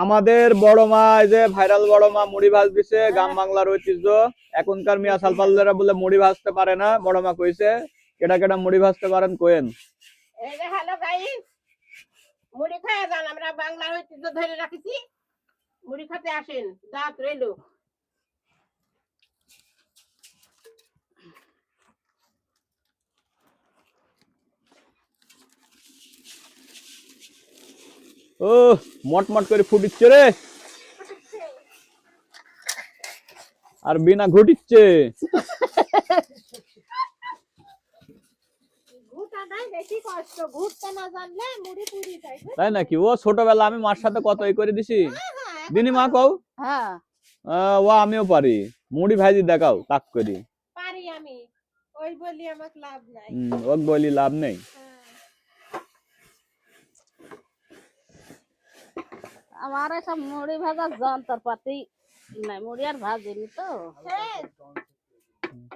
আমাদের বড় মা এই যে ভাইরাল বড় মা মুড়ি ভাজ দিছে, গ্রাম বাংলার ঐতিহ্য। এখনকার মিয়া সালপালরা বলে মুড়ি ভাজতে পারে না, বড় মা কইছে কেডা কেডা মুড়ি ভাজতে পারেন কোয়েন। এই যে হ্যালো গাইস, মুড়ি খাওয়া যান, আমরা বাংলার ঐতিহ্য ধরে রাখছি, মুড়ি খেতে আসেন, দাঁত রইলো। ও মটমট করে ফুটিচ্ছে রে, আর বিনা ঘুটিচ্ছে। তাই নাকি? ও ছোটবেলা আমি মার সাথে কত করে দিছি দিনি মা কও। হ্যাঁ ও আমিও পারি মুড়ি ভাজি, দেখাও তাক করি। পারি আমি, ওই বলি আমাকে লাভ নাই। ও বলি লাভ নেই। আমার সব মুড়ি ভাজার যন্ত্রপাতি নাই, মুড়ি আর ভাজিনি তো।